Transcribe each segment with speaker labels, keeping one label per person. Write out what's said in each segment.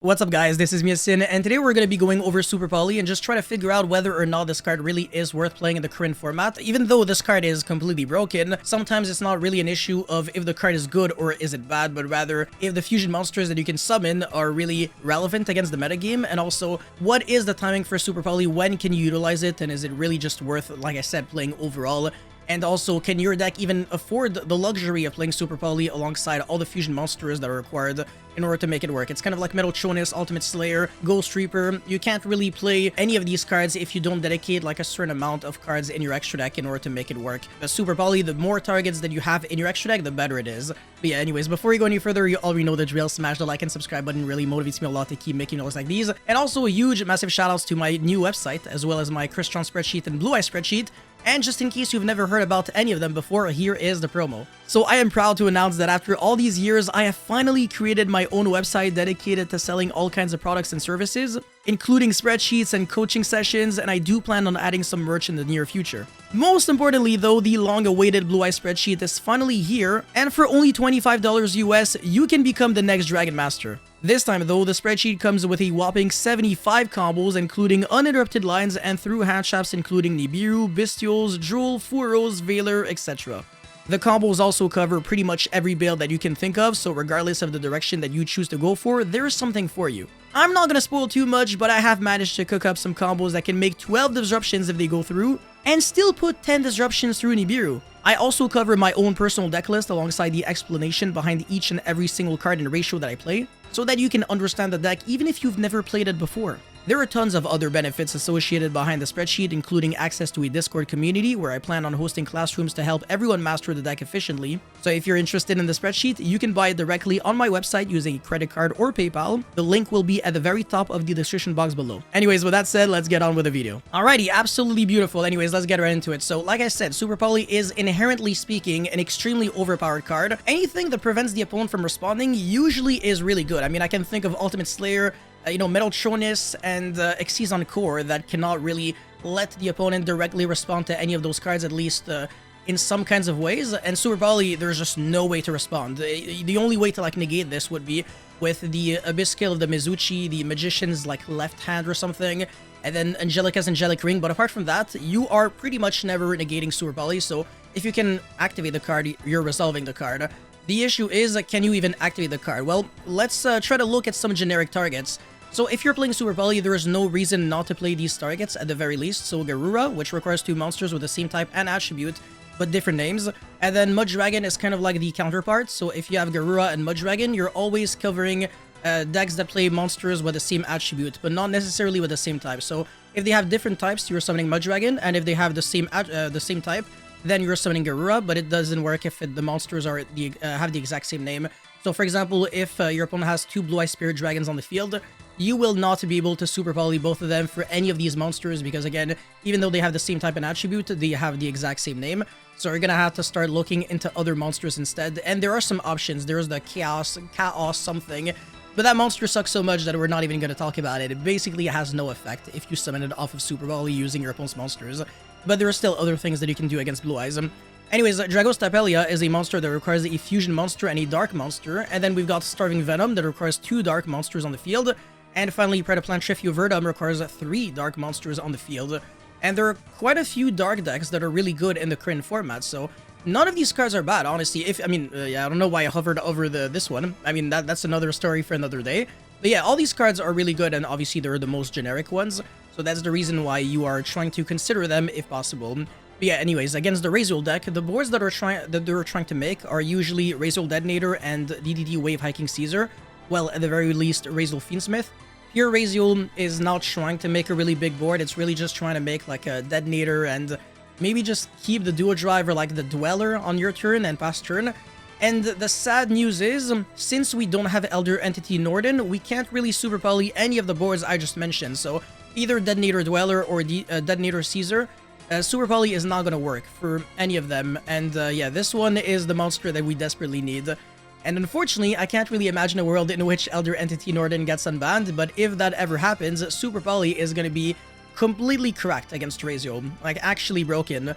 Speaker 1: What's up guys, this is Yacineygo, and today we're going to be going over Super Poly and just try to figure out whether or not this card really is worth playing in the current format. Even though this card is completely broken, sometimes it's not really an issue of if the card is good or is it bad, but rather if the fusion monsters that you can summon are really relevant against the metagame, and also what is the timing for Super Poly, when can you utilize it, and is it really just worth, like I said, playing overall. And also, can your deck even afford the luxury of playing Super Poly alongside all the fusion monsters that are required in order to make it work? It's kind of like Metal Ultimate Slayer, Ghost Reaper. You can't really play any of these cards if you don't dedicate like a certain amount of cards in your extra deck in order to make it work. The Super Poly, the more targets that you have in your extra deck, the better it is. But yeah, anyways, before we go any further, you already know the drill. Smash the like and subscribe button, really motivates me a lot to keep making videos like these. And also a huge, massive shoutouts to my new website, as well as my Crystron spreadsheet and Blue Eye spreadsheet. And just in case you've never heard about any of them before, here is the promo. So I am proud to announce that after all these years, I have finally created my own website dedicated to selling all kinds of products and services, including spreadsheets and coaching sessions, and I do plan on adding some merch in the near future. Most importantly though, the long-awaited Blue Eye spreadsheet is finally here, and for only $25 US, you can become the next Dragon Master. This time though, the spreadsheet comes with a whopping 75 combos, including uninterrupted lines and through handshaps including Nibiru, Bestials, Drool, Furos, Veiler, etc. The combos also cover pretty much every build that you can think of, so regardless of the direction that you choose to go for, there is something for you. I'm not gonna spoil too much, but I have managed to cook up some combos that can make 12 disruptions if they go through, and still put 10 disruptions through Nibiru. I also cover my own personal deck list alongside the explanation behind each and every single card and ratio that I play, so that you can understand the deck even if you've never played it before. There are tons of other benefits associated behind the spreadsheet, including access to a Discord community where I plan on hosting classrooms to help everyone master the deck efficiently. So if you're interested in the spreadsheet, you can buy it directly on my website using a credit card or PayPal. The link will be at the very top of the description box below. Anyways, with that said, let's get on with the video. Alrighty, absolutely beautiful. Anyways, let's get right into it. So like I said, Super Poly is inherently speaking an extremely overpowered card. Anything that prevents the opponent from responding usually is really good. I mean, I can think of Ultimate Slayer, Metal and Exceedon Core that cannot really let the opponent directly respond to any of those cards, at least in some kinds of ways. And Super Poly, there's just no way to respond. The only way to like negate this would be with the Abyss Skill of the Mizuchi, the Magician's like left hand or something, and then Angelica's Angelic Ring. But apart from that, you are pretty much never negating Super Poly, so if you can activate the card, you're resolving the card. The issue is, can you even activate the card? Well, let's try to look at some generic targets. So if you're playing Super Poly, there is no reason not to play these targets at the very least. So Garura, which requires 2 monsters with the same type and attribute, but different names. And then Mud Dragon is kind of like the counterpart. So if you have Garura and Mud Dragon, you're always covering decks that play monsters with the same attribute, but not necessarily with the same type. So if they have different types, you're summoning Mud Dragon, and if they have the same type, then you're summoning Garura, but it doesn't work if the monsters are have the exact same name. So for example, if your opponent has 2 Blue Eye Spirit Dragons on the field, you will not be able to Super Poly both of them for any of these monsters, because again, even though they have the same type and attribute, they have the exact same name. So you're gonna have to start looking into other monsters instead, and there are some options. There's the Chaos something, but that monster sucks so much that we're not even gonna talk about it. It basically has no effect if you summon it off of Super Poly using your opponent's monsters, but there are still other things that you can do against Blue Eyes. Anyways, Dragostapelia is a monster that requires a fusion monster and a dark monster, and then we've got Starving Venom that requires 2 dark monsters on the field, and finally Predaplant Trifio requires 3 dark monsters on the field. And there are quite a few dark decks that are really good in the current format, so none of these cards are bad, honestly. I don't know why I hovered over this one. I mean, that's another story for another day. But yeah, all these cards are really good, and obviously they're the most generic ones, so that's the reason why you are trying to consider them if possible. But yeah, anyways, against the Raizeal deck, the boards that they're trying to make are usually Raizeal Detonator and DDD Wave Hiking Caesar. Well, at the very least, Raizeal Fiendsmith. Here, Raizeal is not trying to make a really big board. It's really just trying to make like a Detonator and maybe just keep the Duo Drive or like the Dweller on your turn and past turn. And the sad news is, since we don't have Elder Entity Norden, we can't really Super Poly any of the boards I just mentioned. So either Detonator Dweller or Detonator Caesar, Super Poly is not going to work for any of them. And yeah, this one is the monster that we desperately need. And unfortunately, I can't really imagine a world in which Elder Entity Norden gets unbanned, but if that ever happens, Super Poly is going to be completely cracked against Raizeal, like actually broken.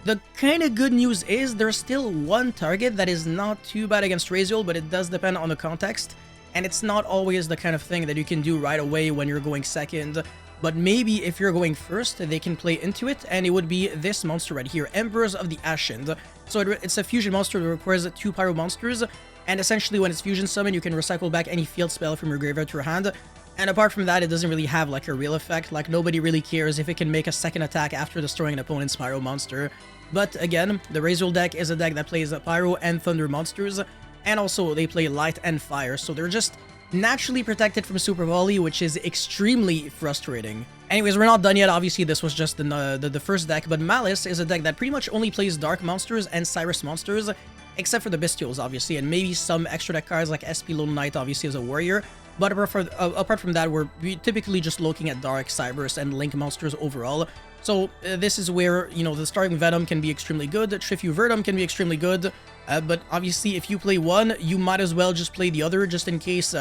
Speaker 1: The kind of good news is there's still one target that is not too bad against Raizeal, but it does depend on the context. and it's not always the kind of thing that you can do right away when you're going second. But maybe if you're going first, they can play into it, and it would be this monster right here, Emperors of the Ashen. So it's a fusion monster that requires 2 pyro monsters, and essentially when it's fusion summoned, you can recycle back any field spell from your graveyard to your hand. And apart from that, it doesn't really have like a real effect. Like, nobody really cares if it can make a second attack after destroying an opponent's pyro monster. But again, the Raizeal deck is a deck that plays pyro and thunder monsters, and also they play light and fire, so they're just naturally protected from Super Volley, which is extremely frustrating. Anyways, we're not done yet. Obviously, this was just the first deck, but Maliss is a deck that pretty much only plays Dark monsters and Cyrus monsters, except for the Bestials, obviously, and maybe some extra deck cards like SP Lone Knight, obviously, as a warrior. But apart from that, we're typically just looking at Dark, Cyrus, and Link monsters overall. So this is where, you know, the Starving Venom can be extremely good, Trifu Verdum can be extremely good, but obviously if you play one, you might as well just play the other, just in case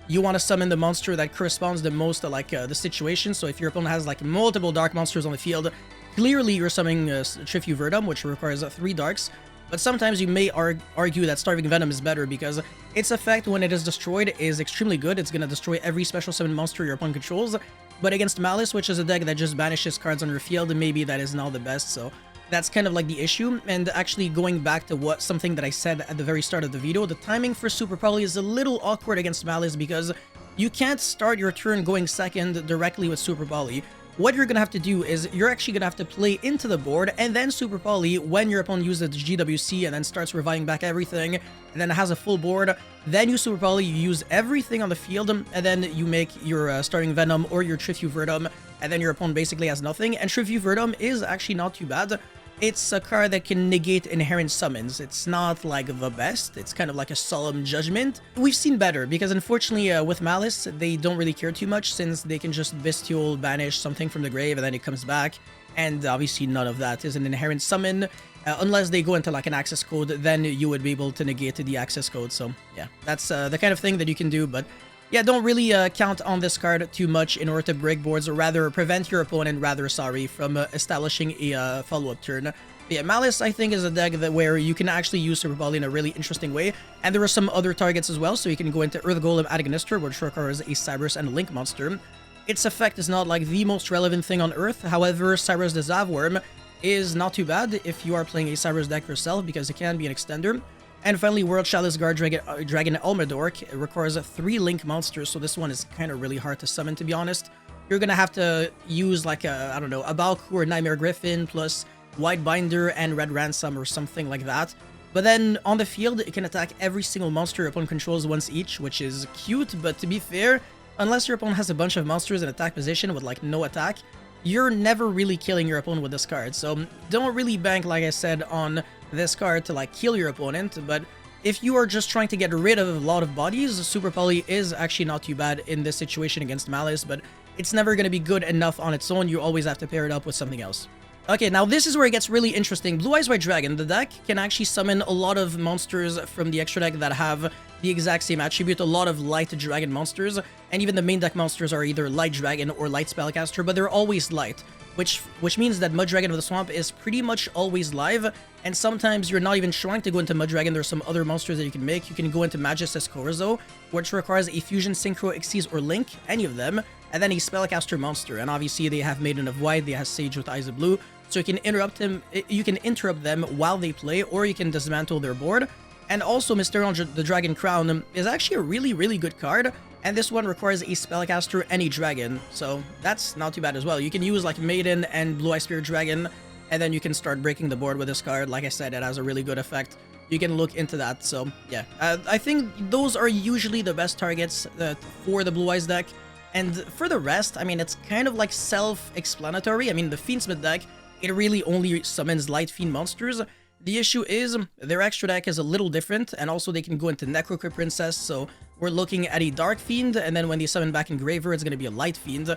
Speaker 1: you want to summon the monster that corresponds the most to like the situation. So if your opponent has like multiple dark monsters on the field, clearly you're summoning Trifu Verdum, which requires 3 darks. But sometimes you may argue that Starving Venom is better because its effect when it is destroyed is extremely good. It's going to destroy every special summon monster your opponent controls. But against Maliss, which is a deck that just banishes cards on your field, maybe that is not the best. So that's kind of like the issue. And actually going back to something that I said at the very start of the video, the timing for Super Poly is a little awkward against Maliss because you can't start your turn going second directly with Super Poly. What you're going to have to do is you're actually going to have to play into the board and then Super Poly when your opponent uses the GWC and then starts reviving back everything and then has a full board. Then you Super Poly, you use everything on the field, and then you make your Starving Venom or your Trifu Verdum, and then your opponent basically has nothing. And Trifu Verdum is actually not too bad. It's a card that can negate inherent summons. It's not like the best. It's kind of like a solemn judgment. We've seen better because unfortunately with Maliss, they don't really care too much since they can just Bestial banish something from the grave and then it comes back. And obviously none of that is an inherent summon. Unless they go into like an access code, then you would be able to negate the access code. So yeah, that's the kind of thing that you can do. But yeah, don't really count on this card too much in order to break boards, or rather prevent your opponent, from establishing a follow-up turn. But yeah, Maliss, I think, is a deck where you can actually use Super Poly in a really interesting way. And there are some other targets as well, so you can go into Earth Golem Adaganister, which requires a Cyrus and a Link monster. Its effect is not like the most relevant thing on Earth, however, Cyrus the Zavworm is not too bad if you are playing a Cyrus deck yourself, because it can be an extender. And finally, World Chalice Guard Dragon Elmadork requires 3 Link monsters, so this one is kind of really hard to summon, to be honest. You're gonna have to use like a, I don't know, a Balku or Nightmare Griffin plus White Binder and Red Ransom or something like that. But then on the field, it can attack every single monster your opponent controls once each, which is cute, but to be fair, unless your opponent has a bunch of monsters in attack position with like no attack, you're never really killing your opponent with this card. So don't really bank, like I said, on this card to like kill your opponent. But if you are just trying to get rid of a lot of bodies, Super Poly is actually not too bad in this situation against Maliss, but it's never going to be good enough on its own. You always have to pair it up with something else. Okay, now this is where it gets really interesting. Blue Eyes White Dragon, the deck can actually summon a lot of monsters from the extra deck that have the exact same attribute, a lot of light dragon monsters, and even the main deck monsters are either light dragon or light spellcaster, but they're always light, which means that Mud Dragon of the Swamp is pretty much always live, and sometimes you're not even trying to go into Mud Dragon. There's some other monsters that you can make. You can go into Magistus Corzo, which requires a Fusion, Synchro, Xyz, or Link, any of them, and then a spellcaster monster, and obviously they have Maiden of White, they have Sage with Eyes of Blue, so you can interrupt them while they play, or you can dismantle their board. And also Mysterion the Dragon Crown is actually a really, really good card, and this one requires a spellcaster and a dragon, so that's not too bad as well. You can use like Maiden and Blue Eye Spirit Dragon, and then you can start breaking the board with this card. Like I said, it has a really good effect. You can look into that, so yeah. I think those are usually the best targets for the Blue Eyes deck, and for the rest, I mean, it's kind of like self-explanatory. I mean, the Fiendsmith deck, it really only summons light fiend monsters. The issue is their extra deck is a little different, and also they can go into Necrocrypt Princess, so we're looking at a Dark Fiend, and then when they summon back in Graver, it's going to be a Light Fiend.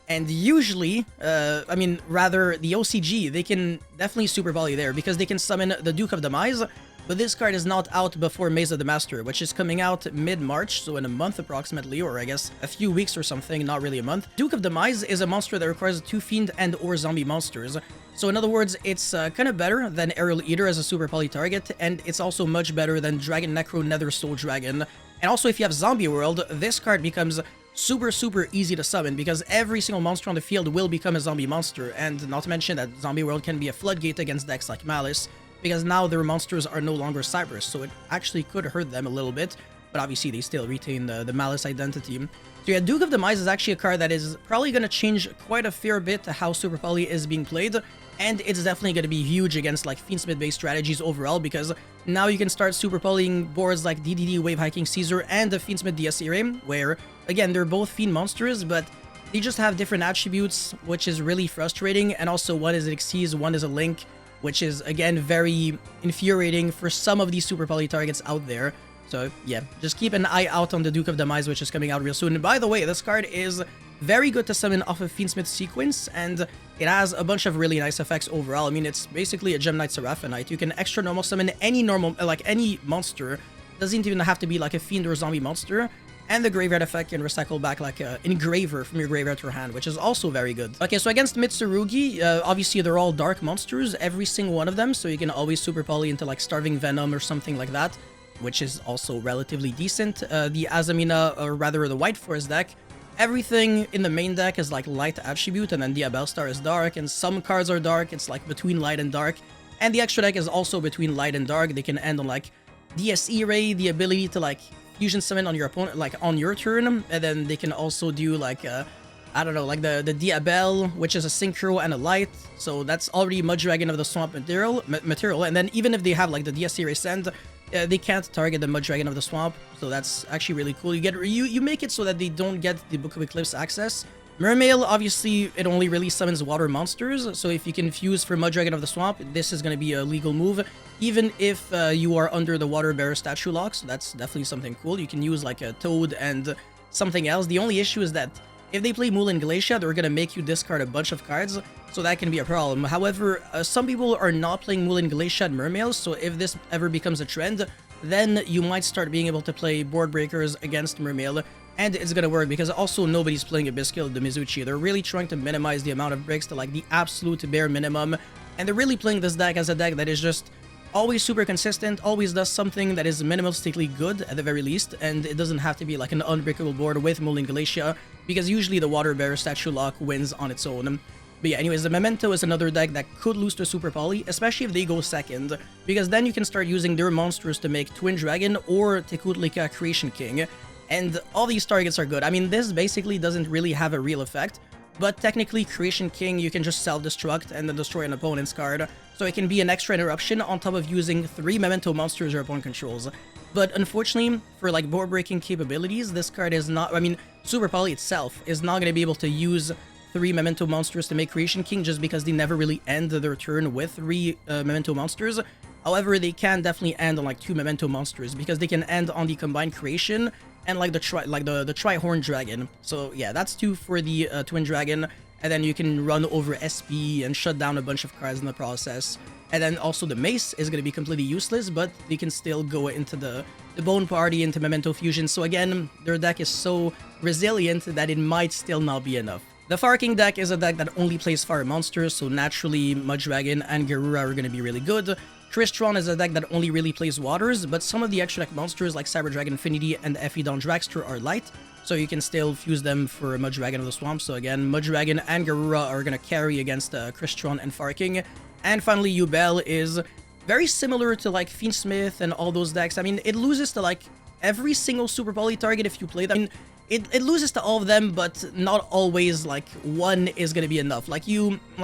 Speaker 1: And usually, I mean, rather, the OCG, they can definitely Super Volley there, because they can summon the Duke of Demise, but this card is not out before Maze of the Master, which is coming out mid-March, so in a month approximately, or I guess a few weeks or something, not really a month. Duke of Demise is a monster that requires 2 Fiend and or Zombie monsters. So in other words, it's kind of better than Aerial Eater as a Super Poly target, and it's also much better than Dragon Necro Nether Soul Dragon And also, if you have Zombie World, this card becomes super easy to summon because every single monster on the field will become a zombie monster, and not to mention that Zombie World can be a floodgate against decks like Maliss because now their monsters are no longer Cyberus, so it actually could hurt them a little bit, but obviously they still retain the Maliss identity. So yeah, Duke of Demise is actually a card that is probably going to change quite a fair bit to how Super Poly is being played, and it's definitely going to be huge against like Fiendsmith based strategies overall, because now you can start super polying boards like DDD, Wave Hiking Caesar, and the Fiendsmith DSERA, where again they're both Fiend monsters, but they just have different attributes, which is really frustrating. And also, one is an Xyz, one is a Link, which is again very infuriating for some of these super poly targets out there. So yeah, just keep an eye out on the Duke of Demise, which is coming out real soon. And by the way, this card is very good to summon off of Fiendsmith sequence, and it has a bunch of really nice effects overall. I mean, it's basically a Gem Knight Seraphinite. You can extra normal summon any normal, like any monster. Doesn't even have to be like a fiend or a zombie monster. And the graveyard effect can recycle back like an engraver from your graveyard to your hand, which is also very good. Okay, so against Mitsurugi, obviously they're all dark monsters, every single one of them, so you can always super poly into like Starving Venom or something like that, which is also relatively decent. The Azamina, or rather the White Forest deck, everything in the main deck is like light attribute, and then the Abelstar is dark, and some cards are dark. It's like between light and dark, and the extra deck is also between light and dark. They can end on like DSERA, the ability to like fusion summon on your opponent, like on your turn, and then they can also do like I don't know, like the Diabel, which is a synchro and a light, so that's already Mudragon of the Swamp material, and then even if they have like the DSERA Send, they can't target the Mudragon of the Swamp, so that's actually really cool. You make it so that they don't get the Book of Eclipse access. Mermail, obviously, it only really summons water monsters, so if you can fuse for Mudragon of the Swamp, this is going to be a legal move, even if you are under the Water Bearer statue lock, so that's definitely something cool. You can use like a Toad and something else. The only issue is that if they play Moulin Glacier, they're going to make you discard a bunch of cards, so that can be a problem. However, some people are not playing Moulin Glacier and Mermail, so if this ever becomes a trend, then you might start being able to play board breakers against Mermail, and it's gonna work because also nobody's playing Abyssal the Mizuchi. They're really trying to minimize the amount of breaks to like the absolute bare minimum, and they're really playing this deck as a deck that is just always super consistent, always does something that is minimalistically good at the very least, and it doesn't have to be like an unbreakable board with Moulin Glacier, because usually the Water Bearer statue lock wins on its own. But yeah, anyways, the Memento is another deck that could lose to Super Poly, especially if they go second, because then you can start using their monsters to make Twin Dragon or Tekutlika Creation King, and all these targets are good. I mean, this basically doesn't really have a real effect, but technically Creation King you can just self-destruct and then destroy an opponent's card, so it can be an extra interruption on top of using 3 Memento monsters your opponent controls. But unfortunately, for like board breaking capabilities, this card is not, I mean, Super Poly itself is not going to be able to use 3 Memento monsters to make Creation King, just because they never really end their turn with 3 Memento monsters. However, they can definitely end on like 2 Memento monsters, because they can end on the Combined Creation and like the Tri-Horn Dragon. So yeah, that's 2 for the Twin Dragon, and then you can run over SP and shut down a bunch of cards in the process. And then also the Mace is going to be completely useless, but they can still go into the Bone Party, into Memento Fusion. So again, their deck is so resilient that it might still not be enough. The Fire King deck is a deck that only plays fire monsters, so naturally Mudragon and Garura are going to be really good. Crystron is a deck that only really plays waters, but some of the extra deck monsters like Cyber Dragon Infinity and Ephidon Dragster are light, so you can still fuse them for Mudragon of the Swamp. So again, Mudragon and Garura are going to carry against Crystron and Fire King. And finally, Yubel is very similar to like Fiendsmith and all those decks. I mean, it loses to like every single Super Poly target if you play them. I mean, it loses to all of them, but not always like one is going to be enough. Like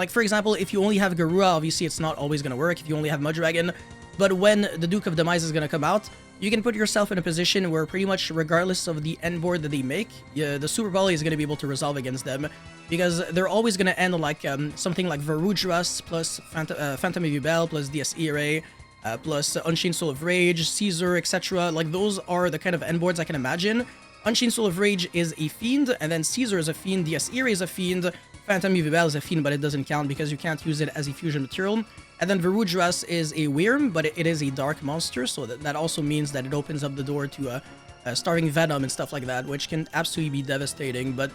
Speaker 1: for example, if you only have Garura, obviously it's not always going to work if you only have Mudragon. But when the Duke of Demise is going to come out, you can put yourself in a position where pretty much regardless of the end board that they make, the Super Poly is going to be able to resolve against them, because they're always going to end on like something like Varudras plus Phantom of Yubel plus DSERA plus Unchained Soul of Rage, Caesar, etc. Like those are the kind of end boards I can imagine. Unchained Soul of Rage is a Fiend, and then Caesar is a Fiend, DSERA is a Fiend, Phantom of Yubel is a Fiend, but it doesn't count because you can't use it as a fusion material. And then Varudras is a Wyrm, but it is a dark monster, so that also means that it opens up the door to Starving Venom and stuff like that, which can absolutely be devastating. But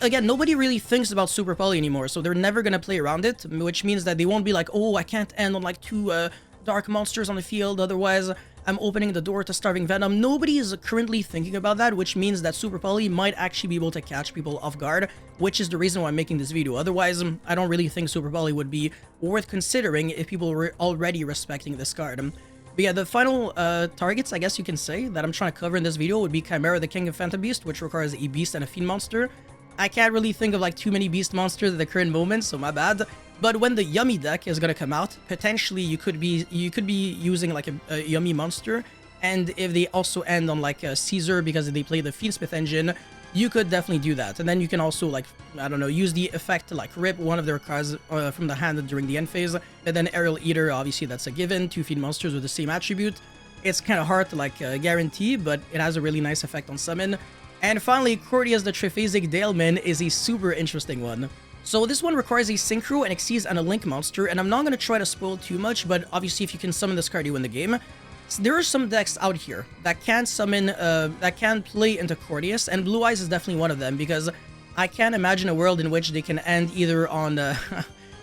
Speaker 1: again, nobody really thinks about Super Poly anymore, so they're never going to play around it, which means that they won't be like, oh, I can't end on like 2 dark monsters on the field, otherwise I'm opening the door to Starving Venom. Nobody is currently thinking about that, which means that Super Poly might actually be able to catch people off guard, which is the reason why I'm making this video. Otherwise, I don't really think Super Poly would be worth considering if people were already respecting this card. But yeah, the final targets, I guess you can say, that I'm trying to cover in this video would be Chimera, the King of Phantom Beast, which requires a Beast and a Fiend monster. I can't really think of like too many Beast monsters at the current moment, so my bad. But when the Yummy deck is gonna come out, potentially you could be using like a Yummy monster, and if they also end on like a Caesar because they play the Fiendsmith engine, you could definitely do that. And then you can also, like, I don't know, use the effect to like rip one of their cards from the hand during the end phase. And then Aerial Eater, obviously that's a given, 2 Fiend monsters with the same attribute. It's kind of hard to like guarantee, but it has a really nice effect on summon. And finally, Cordius the Triphasic Daemon is a super interesting one. So this one requires a Synchro, an Xyz, and a Link monster, and I'm not going to try to spoil too much, but obviously if you can summon this card, you win the game. So there are some decks out here that can summon, that can play into Cordius, and Blue Eyes is definitely one of them, because I can't imagine a world in which they can end either on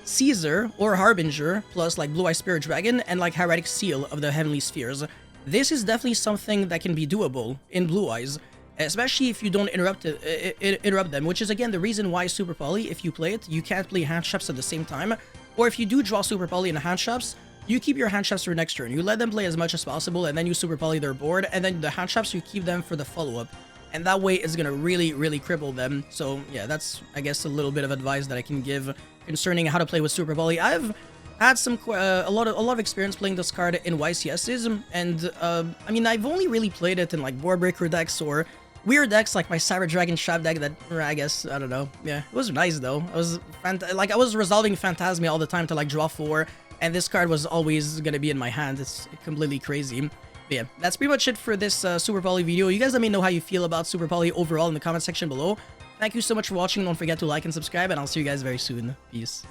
Speaker 1: Caesar or Harbinger, plus like Blue Eye Spirit Dragon, and like Hieratic Seal of the Heavenly Spheres. This is definitely something that can be doable in Blue Eyes, especially if you don't interrupt them, which is again the reason why Super Poly, if you play it, you can't play hand traps at the same time, or if you do draw Super Poly in hand traps, you keep your hand traps for next turn. You let them play as much as possible, and then you Super Poly their board, and then the hand traps you keep them for the follow-up, and that way it's gonna really cripple them. So yeah, that's I guess a little bit of advice that I can give concerning how to play with Super Poly. I've had some a lot of experience playing this card in YCSs, and I mean I've only really played it in like board breaker decks or weird decks like my Cyber Dragon Trap deck that, I guess, I don't know. Yeah, it was nice though. I was resolving Phantasmia all the time to like draw 4, and this card was always gonna be in my hand. It's completely crazy. But yeah, that's pretty much it for this Super Poly video. You guys let me know how you feel about Super Poly overall in the comment section below. Thank you so much for watching. Don't forget to like and subscribe, and I'll see you guys very soon. Peace.